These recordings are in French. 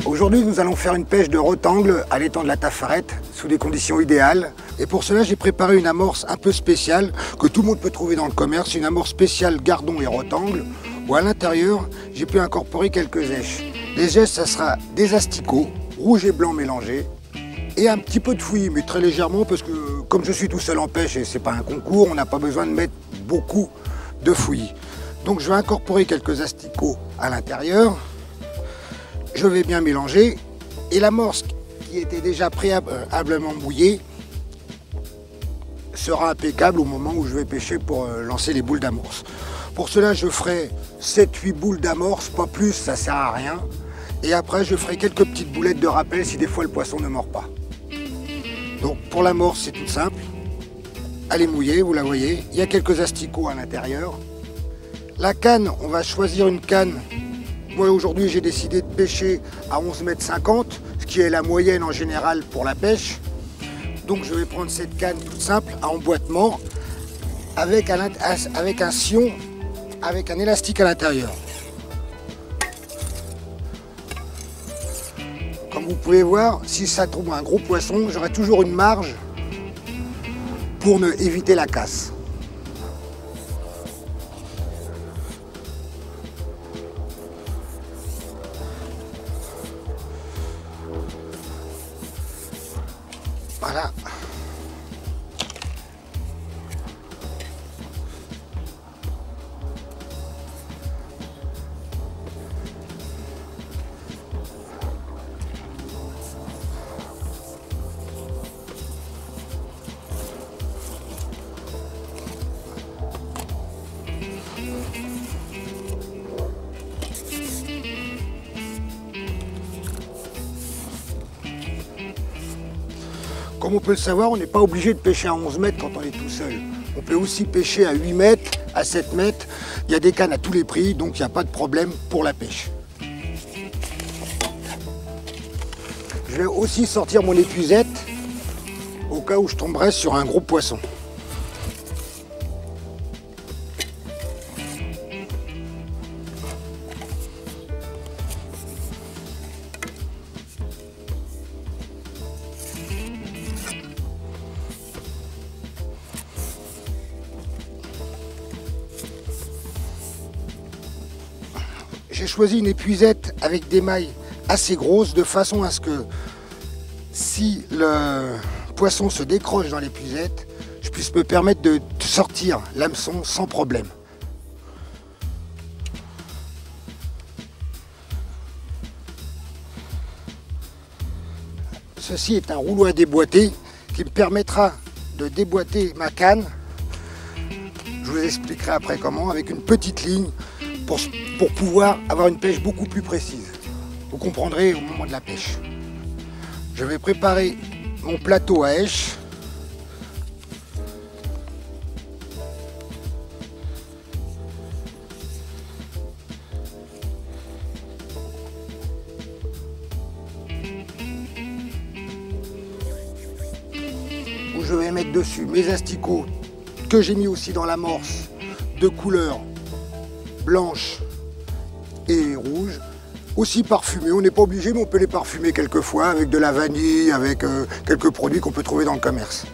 Aujourd'hui, nous allons faire une pêche de rotangle à l'étang de la Tafarette, sous des conditions idéales. Et pour cela, j'ai préparé une amorce un peu spéciale, que tout le monde peut trouver dans le commerce, une amorce spéciale gardon et rotangle, où à l'intérieur, j'ai pu incorporer quelques èches. Les èches, ça sera des asticots, rouge et blanc mélangés, et un petit peu de fouillis, mais très légèrement, parce que comme je suis tout seul en pêche et c'est pas un concours, on n'a pas besoin de mettre beaucoup de fouillis. Donc je vais incorporer quelques asticots à l'intérieur. Je vais bien mélanger et l'amorce qui était déjà préalablement mouillée sera impeccable au moment où je vais pêcher pour lancer les boules d'amorce. Pour cela, je ferai 7-8 boules d'amorce, pas plus, ça sert à rien. Et après, je ferai quelques petites boulettes de rappel si des fois le poisson ne mord pas. Donc pour l'amorce, c'est tout simple. Elle est mouillée, vous la voyez. Il y a quelques asticots à l'intérieur. La canne, on va choisir une canne. Moi aujourd'hui j'ai décidé de pêcher à 11,50 m, ce qui est la moyenne en général pour la pêche. Donc je vais prendre cette canne toute simple à emboîtement avec un sion, avec un élastique à l'intérieur. Comme vous pouvez voir, si ça tombe un gros poisson, j'aurai toujours une marge pour éviter la casse. Voilà. Comme on peut le savoir, on n'est pas obligé de pêcher à 11 mètres quand on est tout seul. On peut aussi pêcher à 8 mètres, à 7 mètres. Il y a des cannes à tous les prix, donc il n'y a pas de problème pour la pêche. Je vais aussi sortir mon épuisette au cas où je tomberais sur un gros poisson. J'ai choisi une épuisette avec des mailles assez grosses de façon à ce que si le poisson se décroche dans l'épuisette, je puisse me permettre de sortir l'hameçon sans problème. Ceci est un rouleau à déboîter qui me permettra de déboîter ma canne. Je vous expliquerai après comment, avec une petite ligne pour pouvoir avoir une pêche beaucoup plus précise. Vous comprendrez au moment de la pêche. Je vais préparer mon plateau à èche. Où je vais mettre dessus mes asticots que j'ai mis aussi dans l'amorce de couleur blanche et rouge, aussi parfumés. On n'est pas obligé, mais on peut les parfumer quelquefois avec de la vanille, avec quelques produits qu'on peut trouver dans le commerce.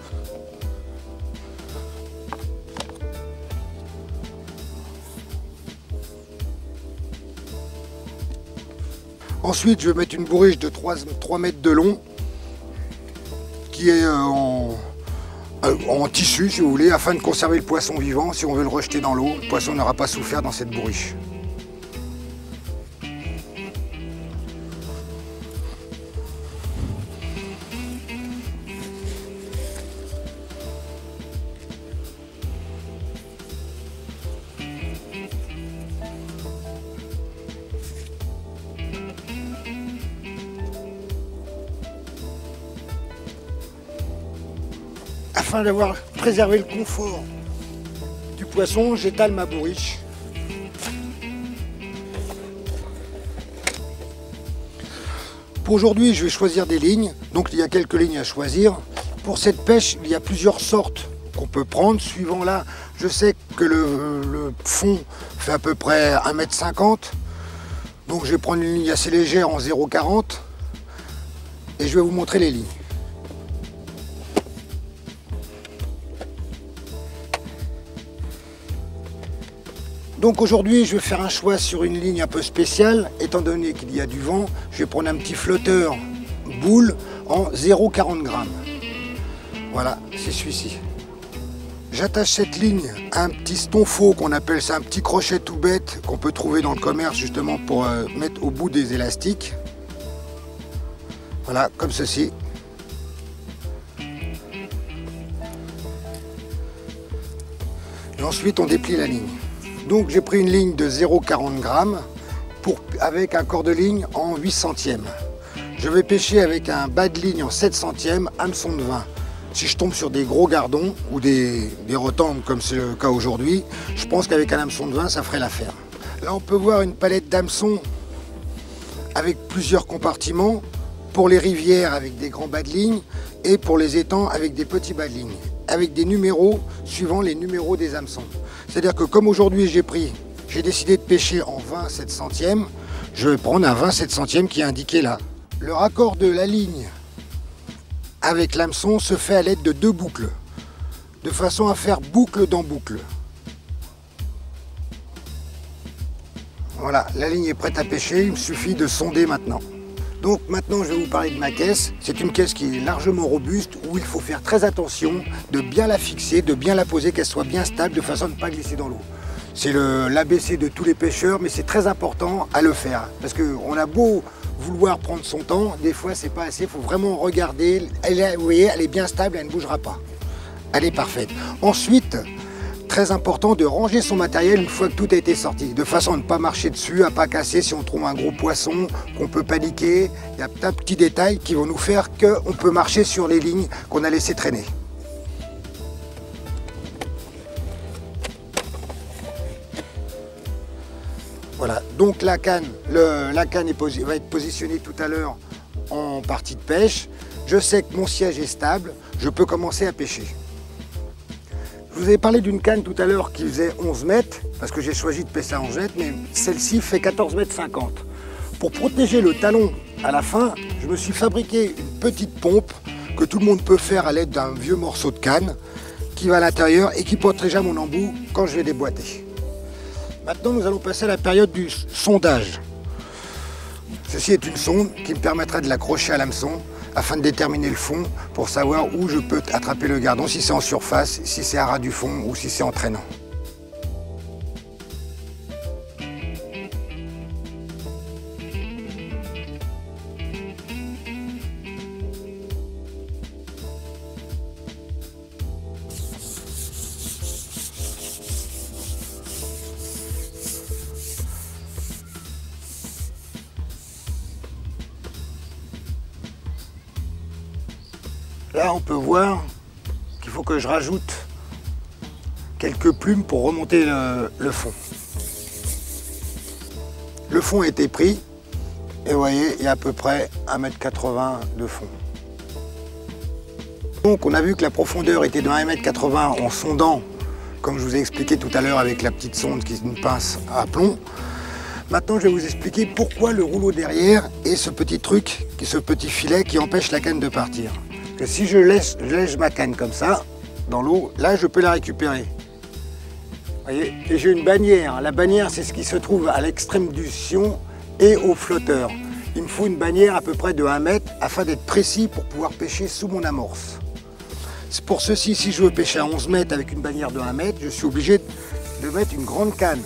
Ensuite, je vais mettre une bourriche de 3 mètres de long qui est en tissu, si vous voulez, afin de conserver le poisson vivant. Si on veut le rejeter dans l'eau, le poisson n'aura pas souffert dans cette bourriche. Afin d'avoir préservé le confort du poisson, j'étale ma bourriche. Pour aujourd'hui, je vais choisir des lignes. Donc il y a quelques lignes à choisir. Pour cette pêche, il y a plusieurs sortes qu'on peut prendre. Suivant là, je sais que le fond fait à peu près 1,50 m. Donc je vais prendre une ligne assez légère en 0,40 et je vais vous montrer les lignes. Donc aujourd'hui je vais faire un choix sur une ligne un peu spéciale, étant donné qu'il y a du vent, je vais prendre un petit flotteur boule en 0,40 grammes. Voilà, c'est celui-ci. J'attache cette ligne à un petit stonfaux qu'on appelle ça un petit crochet tout bête qu'on peut trouver dans le commerce justement pour mettre au bout des élastiques. Voilà, comme ceci. Et ensuite on déplie la ligne. Donc j'ai pris une ligne de 0,40 grammes avec un corps de ligne en 8 centièmes. Je vais pêcher avec un bas de ligne en 7 centièmes, hameçon de 20. Si je tombe sur des gros gardons ou des rotambes comme c'est le cas aujourd'hui, je pense qu'avec un hameçon de 20 ça ferait l'affaire. Là on peut voir une palette d'hameçons avec plusieurs compartiments, pour les rivières avec des grands bas de ligne et pour les étangs avec des petits bas de ligne, avec des numéros suivant les numéros des hameçons. C'est-à-dire que comme aujourd'hui j'ai décidé de pêcher en 20 7 centièmes, je vais prendre un 20 7 centièmes qui est indiqué là. Le raccord de la ligne avec l'hameçon se fait à l'aide de 2 boucles, de façon à faire boucle dans boucle. Voilà, la ligne est prête à pêcher, il me suffit de sonder maintenant. Donc maintenant je vais vous parler de ma caisse. C'est une caisse qui est largement robuste, où il faut faire très attention de bien la fixer, de bien la poser, qu'elle soit bien stable de façon à ne pas glisser dans l'eau. C'est l'ABC de tous les pêcheurs, mais c'est très important à le faire. Parce qu'on a beau vouloir prendre son temps, des fois c'est pas assez, il faut vraiment regarder. Vous voyez, elle est bien stable, elle ne bougera pas. Elle est parfaite. Ensuite, très important de ranger son matériel une fois que tout a été sorti, de façon à ne pas marcher dessus, à ne pas casser si on trouve un gros poisson, qu'on peut paniquer. Il y a plein de petits détails qui vont nous faire qu'on peut marcher sur les lignes qu'on a laissé traîner. Voilà, donc la canne va être positionnée tout à l'heure en partie de pêche. Je sais que mon siège est stable, je peux commencer à pêcher. Je vous ai parlé d'une canne tout à l'heure qui faisait 11 mètres, parce que j'ai choisi de pêcher à 11 mètres, mais celle-ci fait 14,50 mètres. Pour protéger le talon à la fin, je me suis fabriqué une petite pompe que tout le monde peut faire à l'aide d'un vieux morceau de canne qui va à l'intérieur et qui protégera mon embout quand je vais déboîter. Maintenant, nous allons passer à la période du sondage. Ceci est une sonde qui me permettra de l'accrocher à l'hameçon afin de déterminer le fond pour savoir où je peux attraper le gardon, si c'est en surface, si c'est à ras du fond ou si c'est en traînant. Là, on peut voir qu'il faut que je rajoute quelques plumes pour remonter le fond. Le fond a été pris et vous voyez, il y a à peu près 1,80 m de fond. Donc on a vu que la profondeur était de 1,80 m en sondant, comme je vous ai expliqué tout à l'heure avec la petite sonde qui est une pince à plomb. Maintenant, je vais vous expliquer pourquoi le rouleau derrière et ce petit truc, ce petit filet qui empêche la canne de partir. Que si je lèche ma canne comme ça, dans l'eau, là je peux la récupérer. Vous voyez, et j'ai une bannière. La bannière, c'est ce qui se trouve à l'extrême du sion et au flotteur. Il me faut une bannière à peu près de 1 mètre afin d'être précis pour pouvoir pêcher sous mon amorce. C'est pour ceci, si je veux pêcher à 11 mètres avec une bannière de 1 mètre, je suis obligé de mettre une grande canne.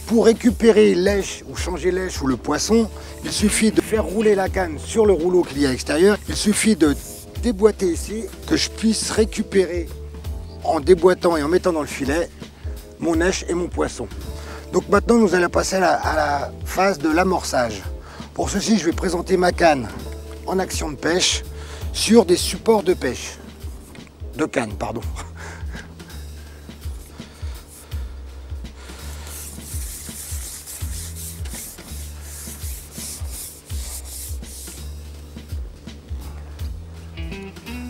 Pour récupérer l'èche ou changer l'èche ou le poisson, il suffit de faire rouler la canne sur le rouleau qu'il y a à l'extérieur. Il suffit de déboîter ici, que je puisse récupérer en déboîtant et en mettant dans le filet mon èche et mon poisson. Donc maintenant nous allons passer à la phase de l'amorçage. Pour ceci, je vais présenter ma canne en action de pêche sur des supports de pêche. De canne, pardon.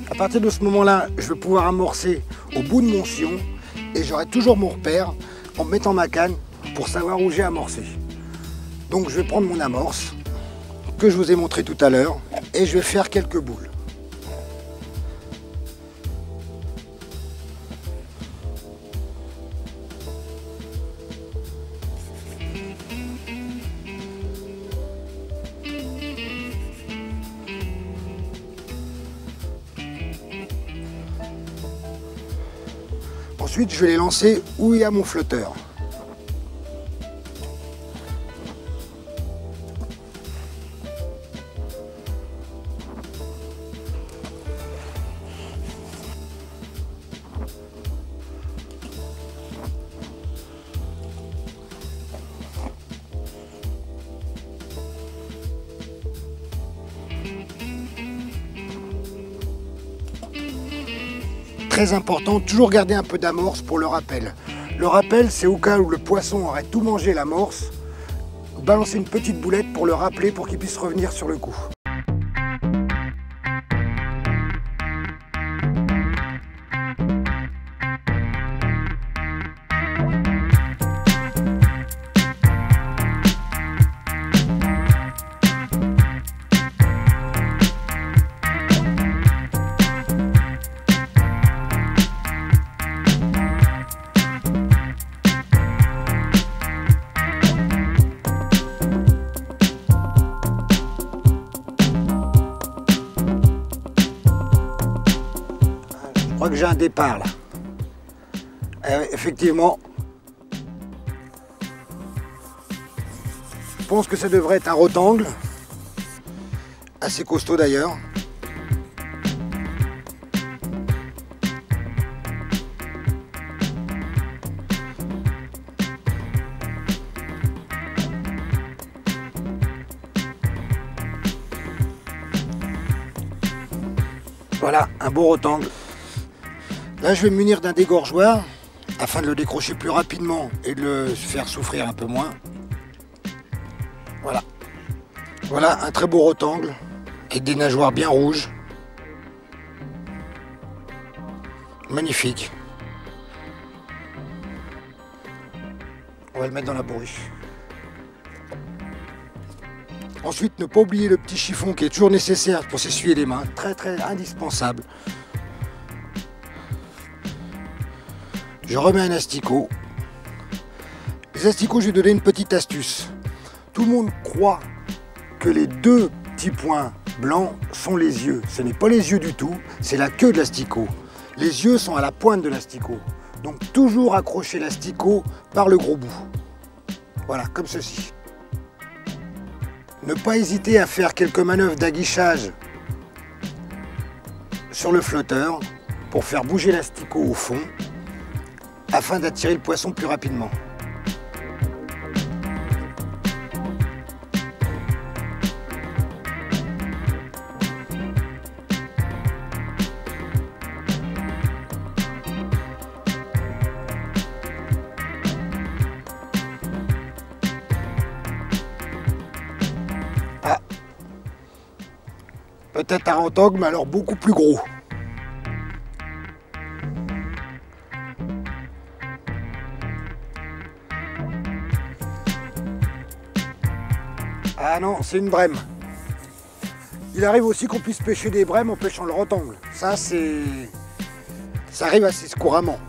À partir de ce moment-là, je vais pouvoir amorcer au bout de mon sion et j'aurai toujours mon repère en mettant ma canne pour savoir où j'ai amorcé. Donc je vais prendre mon amorce que je vous ai montré tout à l'heure et je vais faire quelques boules. Ensuite, je vais les lancer où il y a mon flotteur. Très important, toujours garder un peu d'amorce pour le rappel. Le rappel, c'est au cas où le poisson aurait tout mangé l'amorce, balancer une petite boulette pour le rappeler pour qu'il puisse revenir sur le coup. Je crois que j'ai un départ là. Effectivement, je pense que ça devrait être un rotangle, assez costaud d'ailleurs. Voilà, un beau rotangle. Là, je vais me munir d'un dégorgeoir afin de le décrocher plus rapidement et de le faire souffrir un peu moins. Voilà. Voilà un très beau rotangle avec des nageoires bien rouges. Magnifique. On va le mettre dans la bourriche. Ensuite, ne pas oublier le petit chiffon qui est toujours nécessaire pour s'essuyer les mains. Très indispensable. Je remets un asticot. Les asticots, je vais donner une petite astuce. Tout le monde croit que les deux petits points blancs sont les yeux. Ce n'est pas les yeux du tout, c'est la queue de l'asticot. Les yeux sont à la pointe de l'asticot. Donc toujours accrocher l'asticot par le gros bout. Voilà, comme ceci. Ne pas hésiter à faire quelques manœuvres d'aguichage sur le flotteur pour faire bouger l'asticot au fond afin d'attirer le poisson plus rapidement. Ah, peut-être un rotangle, mais alors beaucoup plus gros. Ah non, c'est une brème. Il arrive aussi qu'on puisse pêcher des brèmes en pêchant le rotangle. Ça arrive assez couramment.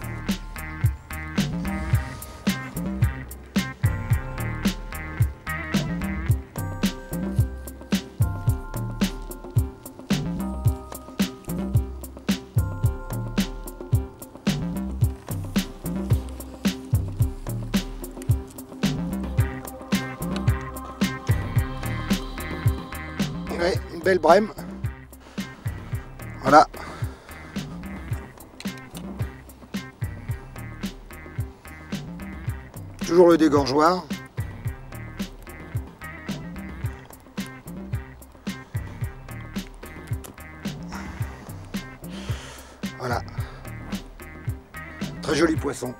Ouais, une belle brème. Voilà. Toujours le dégorgeoir. Voilà. Très joli poisson.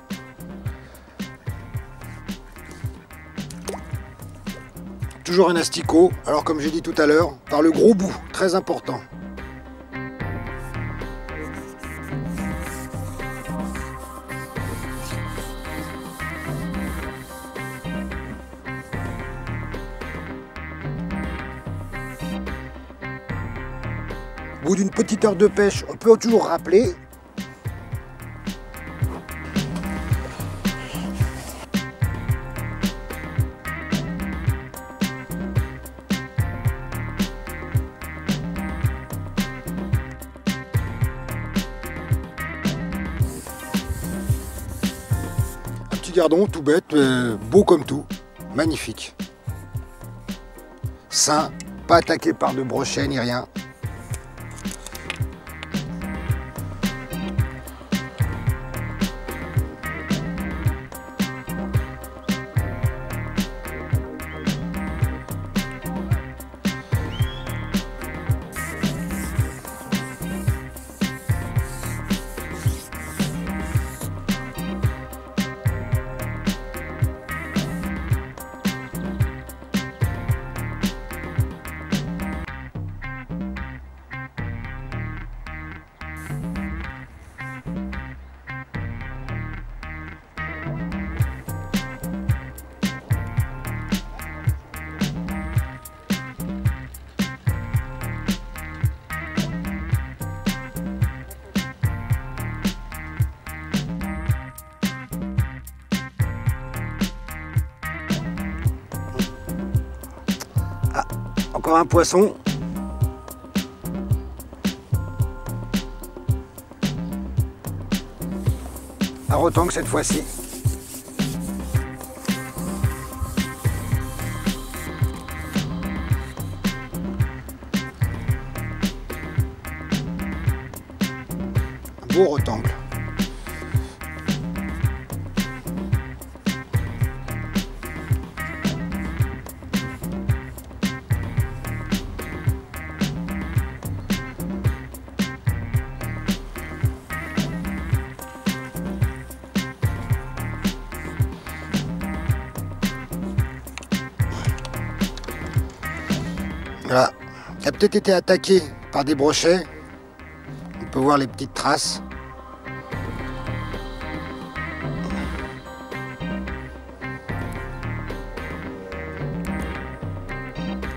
Toujours un asticot, alors comme j'ai dit tout à l'heure, par le gros bout, très important. Au bout d'une petite heure de pêche, on peut toujours rappeler. Un petit gardon tout bête, beau comme tout, magnifique. Sain, pas attaqué par de brochets ni rien. Encore un poisson. Un rotangue cette fois-ci. Un beau rotangle. Voilà, il a peut-être été attaqué par des brochets. On peut voir les petites traces.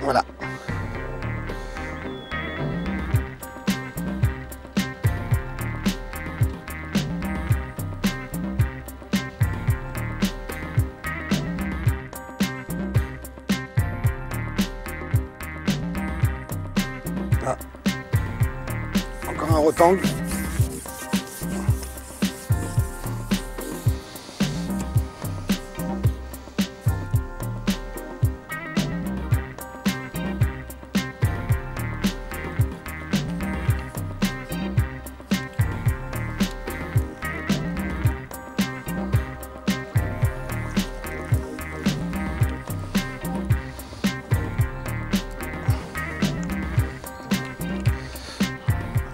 Voilà. Ah. Encore un rotangle.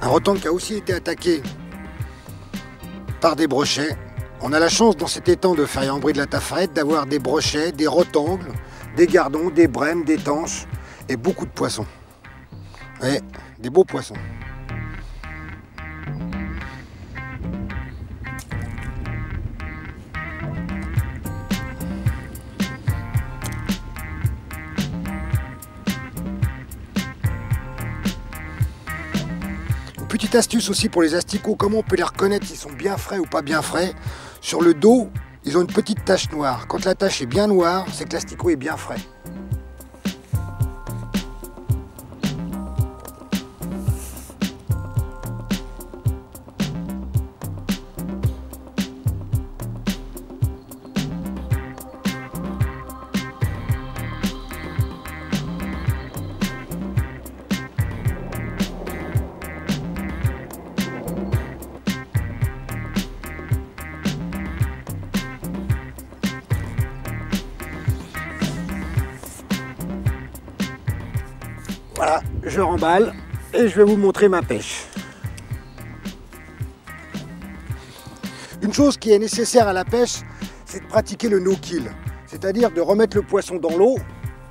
Un rotangle qui a aussi été attaqué par des brochets. On a la chance dans cet étang de Ferrier-en-Brie de la Tafarette d'avoir des brochets, des rotangles, des gardons, des brèmes, des tanches et beaucoup de poissons. Et des beaux poissons. Petite astuce aussi pour les asticots, comment on peut les reconnaître s'ils sont bien frais ou pas bien frais. Sur le dos, ils ont une petite tache noire. Quand la tache est bien noire, c'est que l'asticot est bien frais. Voilà, je remballe et je vais vous montrer ma pêche. Une chose qui est nécessaire à la pêche, c'est de pratiquer le no-kill, c'est-à-dire de remettre le poisson dans l'eau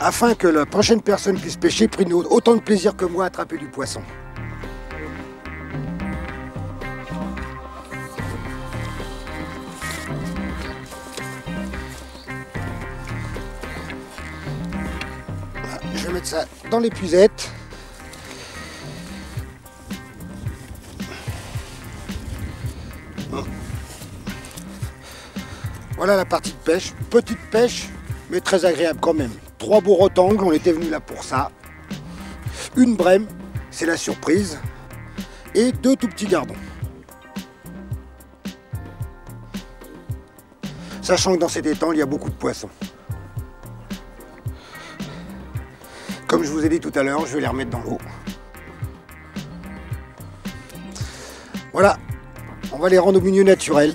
afin que la prochaine personne puisse pêcher prenne autant de plaisir que moi à attraper du poisson. Voilà, je vais mettre ça dans l'épuisette. Voilà la partie de pêche. Petite pêche, mais très agréable quand même. 3 beaux rectangles, on était venu là pour ça. Une brème, c'est la surprise. Et 2 tout petits gardons. Sachant que dans cet étang, il y a beaucoup de poissons. Comme je vous ai dit tout à l'heure, je vais les remettre dans l'eau. Voilà, on va les rendre au milieu naturel.